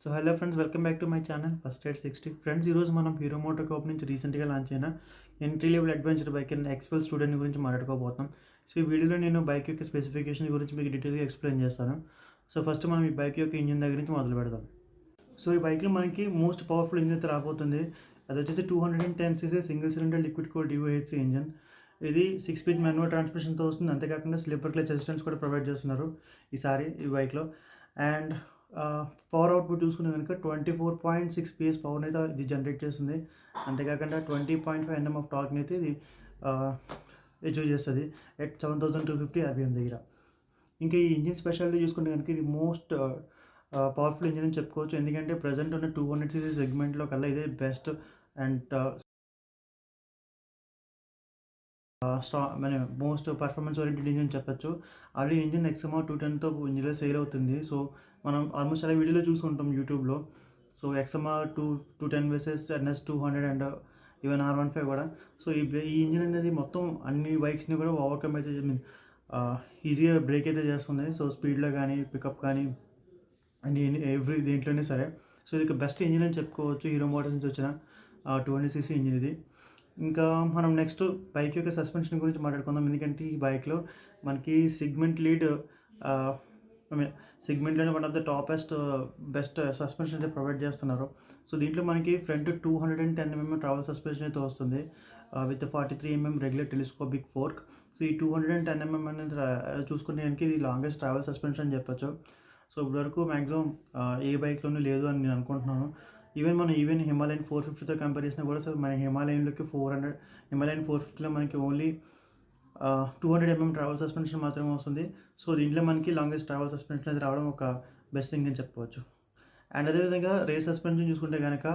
So hello friends, welcome back to my channel first aid 60. Friends, ఈరోజు మనం hero Moto Corp నుంచి రీసెంట్గా launch అయిన entry level adventure bike and expel student గురించి మాట్లాడుకోబోతాం. So ఈ వీడియోలో నేను బైక్ యొక్క స్పెసిఫికేషన్ గురించి మీకు డీటెయిల్గా ఎక్స్ప్లెయిన్ చేస్తాను. సో ఫస్ట్ మనం ఈ బైక్ యొక్క ఇంజిన్ దగ్గర నుంచి మొదలు పెడదాం. సో ఈ బైక్లో మనకి మోస్ట్ పవర్ఫుల్ ఇంజిన్ అయితే రాబోతుంది. అది వచ్చేసి 210cc single cylinder liquid cooled DOHC engine. ఇది 6-speed మాన్యువల్ ట్రాన్స్మిషన్తో వస్తుంది. అంతేకాకుండా స్లిప్పర్ క్లచ్ అసిస్టెన్స్ కూడా ప్రొవైడ్ చేస్తున్నారు ఈసారి ఈ బైక్లో. అండ్ పవర్ అవుట్పుట్ చూసుకునే కనుక 24.6 PS పవర్ని అయితే ఇది జనరేట్ చేస్తుంది. అంతేకాకుండా 20.5 Nm ఆఫ్ టార్క్ని అయితే ఇది అచీవ్ చేస్తుంది ఎట్ 7250 RPM దగ్గర. ఇంకా ఈ ఇంజిన్ స్పెషాలిటీ చూసుకుంటే కనుక ఇది మోస్ట్ పవర్ఫుల్ ఇంజిన్ అని చెప్పుకోవచ్చు. ఎందుకంటే ప్రజెంట్ ఉన్న 200cc సెగ్మెంట్లో కల్లా ఇదే బెస్ట్ అండ్ మన మోస్ట్ పర్ఫార్మెన్స్ ఓరియంటెడ్ ఇంజిన్ చెప్పచ్చు. ఆల్రెడీ ఇంజిన్ XMR 210తో ఇంజిన్లో సేల్ అవుతుంది. సో మనం ఆల్మోస్ట్ అలా వీడియోలో చూసుకుంటాం యూట్యూబ్లో. So XMR 210 versus NS 200 and even R15 కూడా. సో ఈ ఇంజిన్ అనేది మొత్తం అన్ని బైక్స్ని కూడా ఓవర్కమ్ అయితే ఈజీగా బ్రేక్ అయితే చేస్తుంది. సో స్పీడ్లో కానీ పికప్ కానీ అండ్ ఎవ్రీ దేంట్లోనే సరే. సో ఇది బెస్ట్ ఇంజిన్ అని చెప్పుకోవచ్చు. హీరో మోటార్స్ నుంచి వచ్చిన 200cc ఇంజిన్ ఇది. ఇంకా మనం నెక్స్ట్ బైక్ యొక్క సస్పెన్షన్ గురించి మాట్లాడుకుందాం. ఎందుకంటే ఈ బైక్లో మనకి సెగ్మెంట్ లీడ్ సెగ్మెంట్లోనే one of the toppest best suspension అయితే ప్రొవైడ్ చేస్తున్నారు. సో దీంట్లో మనకి ఫ్రంట్ 210mm ట్రావెల్ సస్పెన్షన్ అయితే వస్తుంది with 43mm regular telescopic fork. So ఈ 210mm అనేది చూసుకుంటే కనుక ఇది లాంగెస్ట్ ట్రావెల్ సస్పెన్షన్ అని చెప్పచ్చు. సో ఇప్పటివరకు మ్యాక్సిమం ఏ బైక్లోనూ లేదు అని నేను అనుకుంటున్నాను. ఈవెన్ హిమాలయన్ 450తో కంపేర్ చేసినా కూడా సో మన హిమాలయన్లోకి హిమాలయన్ 450లో మనకి ఓన్లీ 200mm ట్రావెల్ సస్పెన్షన్ మాత్రమే వస్తుంది. సో దీంట్లో మనకి లాంగెస్ట్ ట్రావెల్ సస్పెన్షన్ అనేది రావడం ఒక బెస్ట్ థింగ్ అని చెప్పుకోవచ్చు. అండ్ అదేవిధంగా రేస్ సస్పెన్షన్ చూసుకుంటే కనుక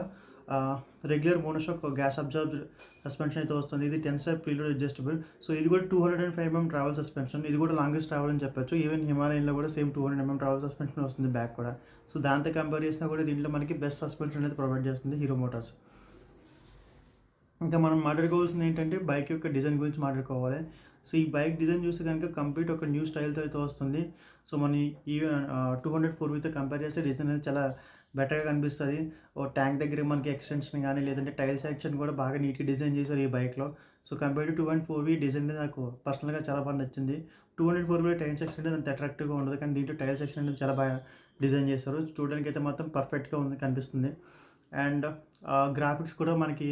regular monoshock gas absorb suspension అయితే వస్తుంది. ఇది 10-step ప్రీలోడ్ అడ్జస్టబుల్. సో ఇది కూడా 205mm ట్రావెల్ సస్పెన్షన్. ఇది కూడా లాంగెస్ట్ ట్రావెల్ అని చెప్పచ్చు. ఈవెన్ హిమాలయన్లో కూడా సేమ్ 200mm ట్రావెల్ సస్పెన్షన్ వస్తుంది బ్యాక్ కూడా. సో దాంతో కంపేర్ చేసినా కూడా దీంట్లో మనకి బెస్ట్ సస్పెన్షన్ అనేది ప్రొవైడ్ చేస్తుంది హీరో మోటార్స్. ఇంకా మనం మాట్లాడుకోవాల్సింది ఏంటంటే బైక్ యొక్క డిజైన్ గురించి మాట్లాడుకోవాలి. సో ఈ బైక్ డిజైన్ చూస్తే కనుక కంప్లీట్ ఒక న్యూ స్టైల్తో అయితే వస్తుంది. సో మన ఈ 204 కంపేర్ చేస్తే డిజైన్ అనేది చాలా బెటర్గా కనిపిస్తుంది. ఓ ట్యాంక్ దగ్గర మనకి ఎక్స్టెన్షన్ కానీ లేదంటే టైల్ సెక్షన్ కూడా బాగా నీట్గా డిజైన్ చేశారు ఈ బైక్లో. సో కంపేర్ టు 204 డిజైన్ అనేది నాకు పర్సనల్గా చాలా బాగా నచ్చింది. 204 టైల్ సెక్షన్ అనేది అంత అట్రాక్టివ్గా ఉండదు, కానీ దీంట్లో టైల్ సెక్షన్ అనేది చాలా బాగా డిజైన్ చేస్తారు. చూడడానికి అయితే మాత్రం పర్ఫెక్ట్గా ఉంది కనిపిస్తుంది. అండ్ గ్రాఫిక్స్ కూడా మనకి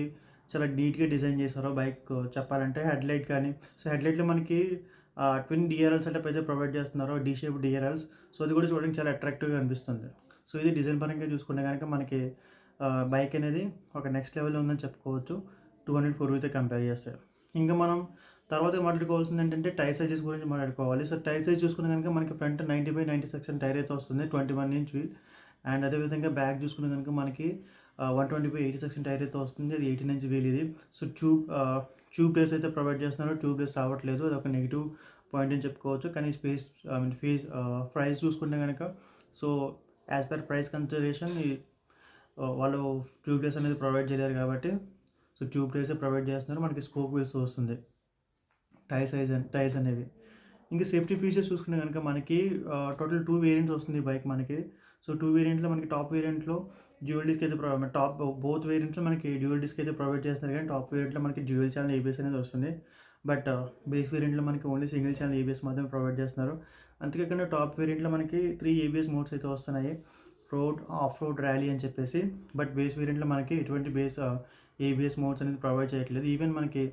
చాలా నీట్గా డిజైన్ చేశారు బైక్ చెప్పాలంటే. హెడ్లైట్ కానీ, సో హెడ్లైట్లో మనకి ట్విన్ DRLs సెటప్ అయితే ప్రొవైడ్ చేస్తున్నారు, D-షేప్ DRLs. సో అది కూడా చూడడానికి చాలా అట్రాక్టివ్గా అనిపిస్తుంది. సో ఇది డిజైన్ పరంగా చూసుకుంటే కనుక మనకి బైక్ అనేది ఒక నెక్స్ట్ లెవెల్లో ఉందని చెప్పుకోవచ్చు 204 కంపేర్ చేస్తే. ఇంకా మనం తర్వాత మాట్లాడుకోవాల్సింది ఏంటంటే టైర్ సైజెస్ గురించి మాట్లాడుకోవాలి. సో టైర్ సైజ్ చూసుకుంటే కనుక మనకి ఫ్రంట్ 90/90 సెక్షన్ టైర్ అయితే వస్తుంది, 21 inch వీల్. అండ్ అదేవిధంగా బ్యాక్ చూసుకుంటే కనుక మనకి 120/80 సెక్షన్ టైర్ అయితే వస్తుంది, అది 18 inch వీల్ ఇది. సో ట్యూబ్ టైర్స్ అయితే ప్రొవైడ్ చేస్తున్నారు. ట్యూబ్ టైర్స్ రావట్లేదు, అది ఒక నెగిటివ్ పాయింట్ అని చెప్పుకోవచ్చు. కానీ ప్రైస్ చూసుకుంటే కనుక so as per price consideration వాళ్ళు ట్యూబ్ టైర్స్ అనేది ప్రొవైడ్ చేయలేరు కాబట్టి సో ట్యూబ్ టైర్స్ ప్రొవైడ్ చేస్తున్నారు. మనకి స్పోక్ వీల్స్ వస్తుంది టైర్స్ అనేవి. ఇంకా సేఫ్టీ ఫీచర్స్ చూసుకుంటే కనుక మనకి టోటల్ 2 వేరియంట్స్ వస్తుంది ఈ బైక్ మనకి. సో 2 వేరియంట్లో మనకి టాప్ వేరియంట్లో డ్యూయల్ డిస్క్ అయితే బోత్ వేరియంట్లో మనకి డ్యూయల్ డిస్క్ అయితే ప్రొవైడ్ చేస్తున్నారు, కానీ టాప్ వేరియంట్లో మనకి డ్యూయల్ ఛానల్ ABS అనేది వస్తుంది. బట్ బేస్ వేరియంట్లో మనకి ఓన్లీ సింగిల్ ఛానల్ ABS మాత్రమే ప్రొవైడ్ చేస్తున్నారు. అంతేకాకుండా టాప్ వేరియంట్లో మనకి 3 ABS మోడ్స్ అయితే వస్తున్నాయి, రోడ్, ఆఫ్ రోడ్, ర్యాలీ అని చెప్పేసి. బట్ బేస్ వేరియంట్లో మనకి ఎటువంటి ABS మోడ్స్ అనేది ప్రొవైడ్ చేయట్లేదు. ఈవెన్ మనకి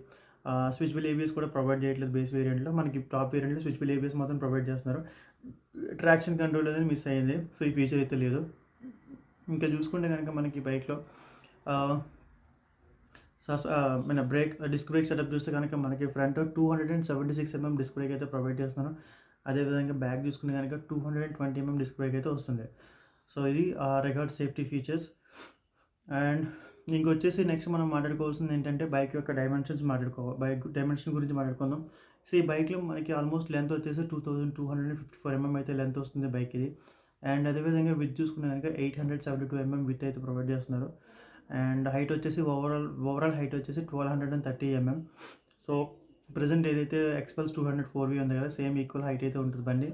స్విచబుల్ ABS కూడా ప్రొవైడ్ చేయట్లేదు బేస్ వేరియంట్లో. మనకి టాప్ వేరియంట్లో స్విచబుల్ ABS మాత్రం ప్రొవైడ్ చేస్తున్నారు. ట్రాక్షన్ కంట్రోల్ అనేది మిస్ అయ్యింది, సో ఈ ఫీచర్ అయితే లేదు. ఇంకా చూసుకుంటే కనుక మనకి బైక్లో మన డిస్క్ బ్రేక్ సెటప్ చూస్తే కనుక మనకి ఫ్రంట్ 276mm డిస్క్ బ్రేక్ అయితే ప్రొవైడ్ చేస్తున్నాను. అదేవిధంగా బ్యాక్ చూసుకుంటే కనుక 220mm డిస్క్ బ్రేక్ అయితే వస్తుంది. సో ఇది రిగార్డ్ సేఫ్టీ ఫీచర్స్. అండ్ ఇంకొచ్చేసి నెక్స్ట్ మనం మాట్లాడుకోవాల్సింది ఏంటంటే బైక్ యొక్క బైక్ డైమెన్షన్ గురించి మాట్లాడుకుందాం. సో ఈ బైక్లో మనకి ఆల్మోస్ట్ లెంత్ వచ్చేసి 2254mm అయితే లెంత్ వస్తుంది బైక్ ఇది. అండ్ అదేవిధంగా విత్ చూసుకుంటే కనుక 872mm విత్ అయితే ప్రొవైడ్ చేస్తున్నారు. అండ్ హైట్ వచ్చేసి ఓవరాల్ హైట్ వచ్చేసి 1230mm. సో ప్రజెంట్ ఏదైతే ఎక్స్పల్స్ 204V ఉంది కదా, సేమ్ ఈక్వల్ హైట్ అయితే ఉంటుంది బండి.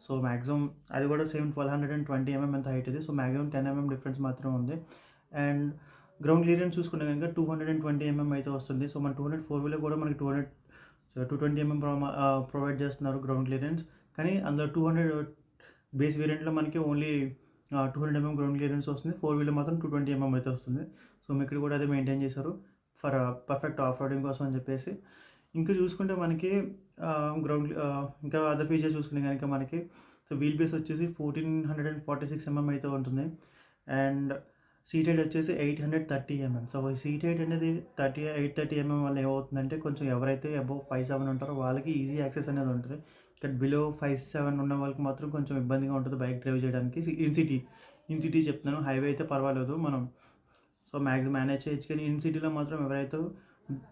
సో మ్యాక్సిమం అది కూడా సేమ్ 1220 mm ఎంత హైట్ ఇది. సో మ్యాక్సిమం 10 mm డిఫరెన్స్ మాత్రమే ఉంది. అండ్ గ్రౌండ్ క్లియరెన్స్ చూసుకుంటే కనుక 220 mm అయితే వస్తుంది. సో మన 204 వీలో కూడా మనకి 220 mm ప్రొవైడ్ చేస్తున్నారు గ్రౌండ్ క్లియరెన్స్. కానీ అందులో 200 బేస్ వేరియంట్లో మనకి ఓన్లీ 200 mm గ్రౌండ్ క్లియరెన్స్ వస్తుంది. 4 వీలో మాత్రం 220 mm అయితే వస్తుంది. సో మీకు ఇక్కడ కూడా అదే మెయింటైన్ చేశారు ఫర్ పర్ఫెక్ట్ ఆఫ్ రోడింగ్ కోసం అని చెప్పేసి. ఇంకా చూసుకుంటే మనకి ఇంకా అదర్ ఫీచర్స్ చూసుకుంటే కనుక మనకి సో వీల్ బేస్ వచ్చేసి 1446 mm అయితే ఉంటుంది. అండ్ సీట్ హైట్ వచ్చేసి 830 mm. సో ఈ సీట్ హైట్ అనేది 830 mm వల్ల ఏమవుతుందంటే కొంచెం ఎవరైతే అబౌవ్ 5'7" ఉంటారో వాళ్ళకి ఈజీ యాక్సెస్ అనేది ఉంటుంది. బట్ బిలో 5'7" ఉన్న వాళ్ళకి మాత్రం కొంచెం ఇబ్బందిగా ఉంటుంది బైక్ డ్రైవ్ చేయడానికి. ఇన్ సిటీ చెప్తున్నాను, హైవే అయితే పర్వాలేదు, మనం సో మ్యాక్సిమం మేనేజ్ చేయొచ్చు. కానీ ఇన్ సిటీలో మాత్రం ఎవరైతే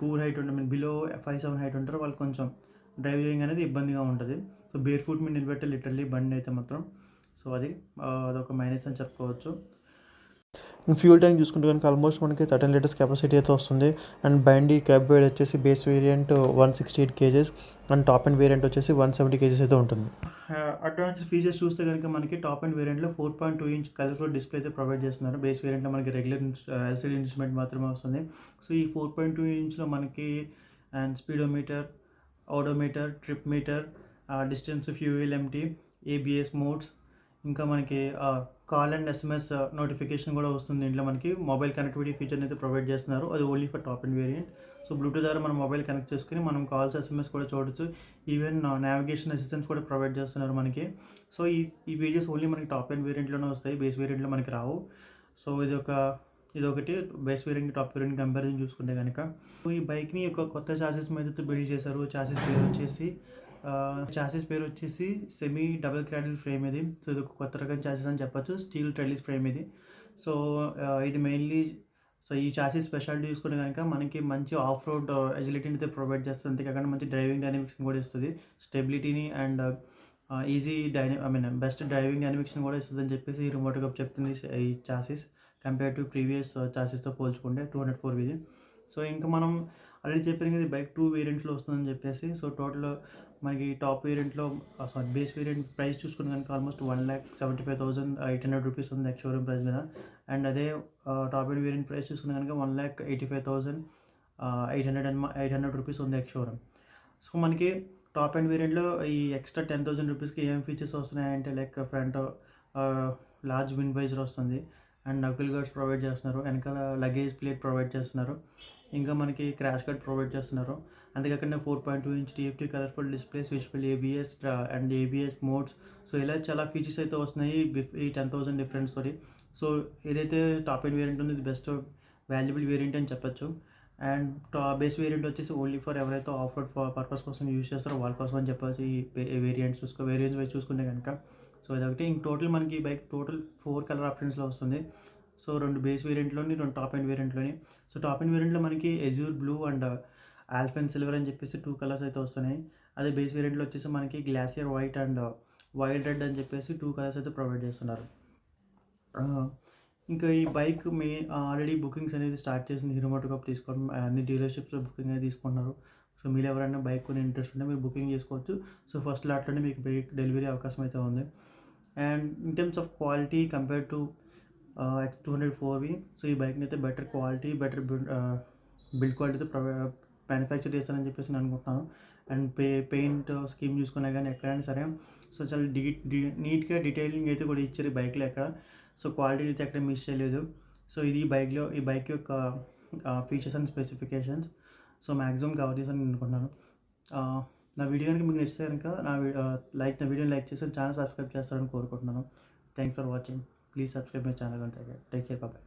పూర్ హైట్ ఉంటుంది, బిలో 5'7" హైట్ ఉంటారో వాళ్ళు కొంచెం డ్రైవ్ చేయడం అనేది ఇబ్బందిగా ఉంటుంది. సో బేర్ ఫుట్ మీద నిలబెట్టే లిటరల్లీ బండి అయితే మాత్రం. సో అదొక మైనస్ అని చెప్పుకోవచ్చు. ఫ్యూల్ ట్యాంక్ చూసుకుంటే కనుక ఆల్మోస్ట్ మనకి 13 లీటర్స్ కెపాసిటీ అయితే వస్తుంది. అండ్ బండి క్యాబ్ వెయిట్ వచ్చేసి base variant 168 kgs and top end variant వచ్చేసి 170 kgs అయితే ఉంటుంది. అడ్వాన్స్ ఫీచర్స్ చూస్తే కనుక మనకి టాప్ అండ్ వేరియంట్లో 4.2 inch కలర్ఫుల్ డిస్ప్లే అయితే ప్రొవైడ్ చేస్తున్నారు. బేస్ వేరియంట్లో మనకి రెగ్యులర్ ఎల్సీడీ ఇన్స్ట్రుమెంట్ మాత్రమే వస్తుంది. సో ఈ 4.2 inchలో మనకి and speedometer, odometer, trip meter, distance, fuel empty, ABS modes, ఇంకా మనకి కాల్ అండ్ ఎస్ఎంఎస్ నోటిఫికేషన్ కూడా వస్తుంది. ఇంట్లో మనకి మొబైల్ కనెక్టివిటీ ఫీచర్ని అయితే ప్రొవైడ్ చేస్తున్నారు. అది only for top end variant. So Bluetooth ద్వారా మనం మొబైల్ కనెక్ట్ చేసుకుని మనం కాల్స్, ఎస్ఎంఎస్ కూడా చూడొచ్చు. ఈవెన్ నావిగేషన్ అసిస్టెన్స్ కూడా ప్రొవైడ్ చేస్తున్నారు మనకి. సో ఈ ఫీచర్స్ ఓన్లీ మనకి టాప్ అండ్ వేరియంట్లోనే వస్తాయి, బేస్ వేరియంట్లో మనకి రావు. సో ఇదొకటి base variant top variant comparison చూసుకుంటే కనుక. ఈ బైక్ని ఒక కొత్త చాసిస్ మీద బిల్డ్ చేశారు. చాసిస్ పేరు వచ్చేసి సెమీ డబుల్ క్రాడిల్ ఫ్రేమ్ ఇది. సో ఇది ఒక కొత్త రకం చాసిస్ అని చెప్పొచ్చు. స్టీల్ ట్రెలిస్ ఫ్రేమ్ ఇది. సో ఇది మెయిన్లీ ఈ చాసిస్ స్పెషాలిటీ చూసుకుంటే కనుక మనకి మంచి ఆఫ్ రోడ్ ఎజిలిటీని అయితే ప్రొవైడ్ చేస్తుంది. అంతేకాకుండా మంచి డ్రైవింగ్ డైనమిక్స్ని కూడా ఇస్తుంది. స్టెబిలిటీని అండ్ బెస్ట్ డ్రైవింగ్ డైనమిక్స్ని కూడా ఇస్తుంది అని చెప్పేసి ఈ రిమోట్ కప్ చెప్తుంది ఈ చాసిస్ కంపేర్ టు ప్రీవియస్ చాసిస్తో పోల్చుకుంటే 204 ఇది. సో ఇంకా మనం ఆల్రెడీ చెప్పాను కదా బైక్ 2 వేరియంట్స్లో వస్తుందని చెప్పేసి. సో టోటల్ మనకి టాప్ వేరియంట్లో బేస్ వేరియంట్ ప్రైస్ చూసుకుని కనుక ఆల్మోస్ట్ 1,75,800 రూపీస్ ఉంది ఎక్స్ షోరూమ్ ప్రైస్ మీద. అండ్ అదే టాప్ అండ్ వేరియంట్ ప్రైస్ చూసుకుని కనుక 1,85,800 రూపీస్ ఉంది ఎక్స్ షోరూమ్. సో మనకి టాప్ అండ్ వేరియంట్లో ఈ ఎక్స్ట్రా 10,000 రూపీస్కి ఏం ఫీచర్స్ వస్తున్నాయంటే like front large wind visor వస్తుంది. అండ్ నకిల్ గార్డ్స్ ప్రొవైడ్ చేస్తున్నారు. వెనకాల లగేజ్ ప్లేట్ ప్రొవైడ్ చేస్తున్నారు. ఇంకా మనకి క్రాష్ గార్డ్ ప్రొవైడ్ చేస్తున్నారు. అంతేకాకుండా 4.2 inch TFT colourful display, switchable ABS and ABS modes. So ఇలా చాలా ఫీచర్స్ అయితే వస్తున్నాయి ఈ 10,000 డిఫరెన్స్ తోటి. సో ఏదైతే టాప్ అండ్ వేరియంట్ ఉందో ఇది బెస్ట్ వాల్యుబుల్ వేరియంట్ అని చెప్పొచ్చు. అండ్ బేస్ వేరియంట్ వచ్చేసి ఓన్లీ ఫర్ ఎవరైతే ఆఫ్ రోడ్ పర్పస్ కోసం యూజ్ చేస్తారో వాళ్ళ కోసం అని చెప్పొచ్చు. ఈ వేరియంట్స్ వైజ్ చూసుకుంటే కనుక. సో ఇదొకటి. ఇంక టోటల్ మనకి ఈ బైక్ 4 కలర్ ఆప్షన్స్లో వస్తుంది. సో 2 బేస్ వేరియంట్లోని, 2 టాప్ అండ్ వేరియంట్లోని. సో టాప్ అండ్ వేరియంట్లో మనకి azure blue and alpine silver అని చెప్పేసి 2 కలర్స్ అయితే వస్తున్నాయి. అదే బేస్ వేరియంట్లో వచ్చేసి మనకి glacier white and wild red అని చెప్పేసి 2 కలర్స్ అయితే ప్రొవైడ్ చేస్తున్నారు. ఇంకా ఈ బైక్ ఆల్రెడీ బుకింగ్స్ అనేది స్టార్ట్ చేసింది హీరో మోటోకార్ప్ తీసుకోవడం. అన్ని డీలర్షిప్స్లో బుకింగ్ అనేది తీసుకుంటున్నారు. సో మీరు ఎవరైనా బైక్ కొని ఇంట్రెస్ట్ ఉంటే మీరు బుకింగ్ చేసుకోవచ్చు. సో ఫస్ట్ లాట్లోనే మీకు బైక్ డెలివరీ అవకాశం అయితే ఉంది. And in terms of quality compare to X204V, so ఈ బైక్ని అయితే బెటర్ క్వాలిటీ, బెటర్ బిల్డ్ క్వాలిటీతో మ్యానుఫ్యాక్చర్ చేస్తారని చెప్పేసి నేను అనుకుంటున్నాను. అండ్ పెయింట్ స్కీమ్ చూసుకున్నా కానీ ఎక్కడైనా సరే సో చాలా నీట్గా డీటెయిలింగ్ అయితే కూడా ఇచ్చారు ఈ బైక్లో ఎక్కడ. సో క్వాలిటీ అయితే ఎక్కడ మిస్ చేయలేదు. సో ఇది ఈ బైక్ యొక్క features and specifications. So maximum cover చేశాను అనుకుంటున్నాను. నా వీడియో కనుక మీకు నచ్చితే కనుక నా వీడియోని లైక్ చేసి ఛానల్ సబ్స్క్రైబ్ చేస్తారని కోరుకుంటున్నాను. Thanks for watching. Please subscribe my channel once again. Take care. Bye bye.